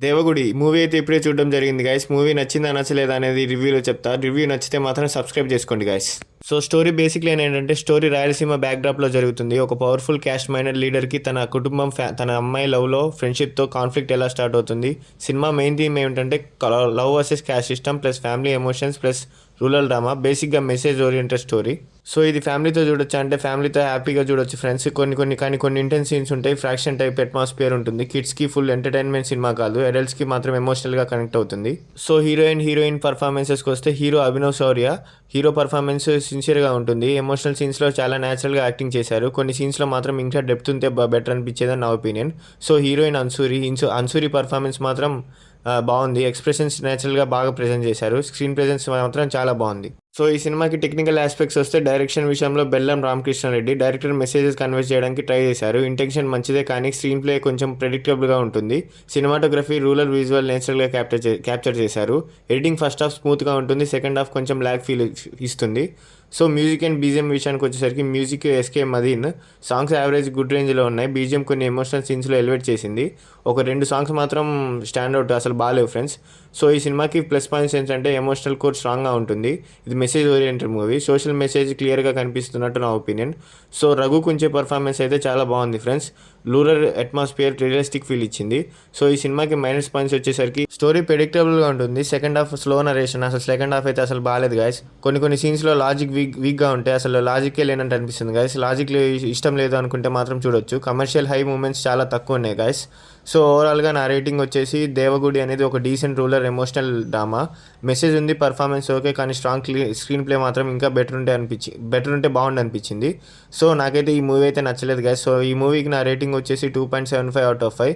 Devagudi movie అయితే ఇప్పుడే చూడడం జరిగింది గైస్. మూవీ నచ్చిందా నచ్చలేదా అనేది రివ్యూలో చెప్తా. రివ్యూ నచ్చితే మాత్రం సబ్స్క్రైబ్ చేసుకోండి గైస్. సో స్టోరీ బేసిక్లీ ఏంటంటే స్టోరీ రాయలసీమ బ్యాక్డ్రాప్లో జరుగుతుంది. ఒక పవర్ఫుల్ క్యాస్ట్ మైనర్ లీడర్కి తన కుటుంబం తన అమ్మాయి లవ్లో ఫ్రెండ్షిప్తో కాన్ఫ్లిక్ట్ ఎలా స్టార్ట్ అవుతుంది. సినిమా మెయిన్ థీమ్ ఏమిటంటే love versus caste system plus family emotions plus rural drama, బేసిక్గా మెసేజ్ ఓరియంటెడ్ స్టోరీ. సో ఇది ఫ్యామిలీతో చూడొచ్చు అంటే ఫ్యామిలీతో హ్యాపీగా చూడొచ్చు ఫ్రెండ్స్. కొన్ని ఇంటెన్స్ సీన్స్ ఉంటాయి. ఫ్రాక్షన్ టైప్ అట్మాస్ఫియర్ ఉంటుంది. కిడ్స్కి ఫుల్ ఎంటర్టైన్మెంట్ సినిమా కాదు, అడల్ట్స్కి మాత్రం ఎమోషనల్గా కనెక్ట్ అవుతుంది. సో హీరోయిన్ పర్ఫార్మెన్సెస్కి వస్తే హీరో అభినవ్ శౌర్య. హీరో పర్ఫార్మెన్స్ సిన్సియర్గా ఉంటుంది. ఎమోషనల్ సీన్స్లో చాలా న్యాచురల్గా యాక్టింగ్ చేశారు. కొన్ని సీన్స్లో మాత్రం ఇంకా డెప్త్ ఉంటే బెటర్ అనిపించేదని నా opinion. So heroine Ansuri performance మాత్రం బాగుంది. ఎక్స్ప్రెషన్స్ నేచురల్గా బాగా ప్రజెంట్ చేశారు. స్క్రీన్ ప్రెజెన్స్ మాత్రం చాలా బాగుంది. సో ఈ సినిమాకి టెక్నికల్ ఆస్పెక్ట్స్ వస్తే డైరెక్షన్ విషయంలో Bellam Ramakrishna Reddy director messages convey చేయడానికి ట్రై చేశారు. ఇంటెన్షన్ మంచిదే కానీ స్క్రీన్ ప్లే కొంచెం ప్రెడిక్టబుల్గా ఉంటుంది. సినిమాటోగ్రఫీ రూరల్ విజువల్ నేచురల్గా క్యాప్చర్ చేశారు. ఎడిటింగ్ ఫస్ట్ హాఫ్ స్మూత్గా ఉంటుంది, సెకండ్ హాఫ్ కొంచెం ల్యాగ్ ఫీల్ ఇస్తుంది. సో మ్యూజిక్ అండ్ బీజిఎం విషయానికి వచ్చేసరికి music SK Madeen. Songs average good రేంజ్లో ఉన్నాయి. బీజిఎం కొన్ని ఎమోషనల్ సీన్స్లో ఎలివేట్ చేసింది. ఒక 2 సాంగ్స్ మాత్రం స్టాండ్ అవుట్ అసలు బాగాలేవు ఫ్రెండ్స్. సో ఈ సినిమాకి ప్లస్ పాయింట్స్ ఏంటంటే ఎమోషనల్ కోర్ స్ట్రాంగ్గా ఉంటుంది. ఇది message oriented movie. Social message క్లియర్గా కనిపిస్తున్నట్టు నా opinion. So Raghu Kunche performance అయితే చాలా బాగుంది friends. Rural atmosphere realistic feel ఇచ్చింది. సో ఈ సినిమాకి మైనస్ పాయింట్స్ వచ్చేసరికి స్టోరీ ప్రెడిక్టబుల్గా ఉంటుంది. సెకండ్ హాఫ్ స్లో నరేషన్, అసలు సెకండ్ హాఫ్ అయితే అసలు బాగాలేదు గాయస్. కొన్ని సీన్స్లో లాజిక్ వీక్గా ఉంటాయి. అసలు లాజిక్కే లేనంటే అనిపిస్తుంది గాయస్. లాజిక్ ఇష్టం లేదు అనుకుంటే మాత్రం చూడొచ్చు. కమర్షియల్ హై మూమెంట్స్ చాలా తక్కువ ఉన్నాయి గాయస్. సో ఓవరాల్గా నా రేటింగ్ వచ్చేసి దేవగుడి అనేది ఒక decent rural emotional drama. Message ఉంది, పర్ఫార్మెన్స్ ఓకే, కానీ స్ట్రాంగ్ స్క్రీన్ ప్లే మాత్రం ఇంకా బెటర్ ఉంటే బాగుండి అనిపించింది. సో నాకైతే ఈ మూవీ అయితే నచ్చలేదు గాయస్. సో ఈ మూవీకి నా రేటింగ్ వచ్చేసి 2.75 out of 5.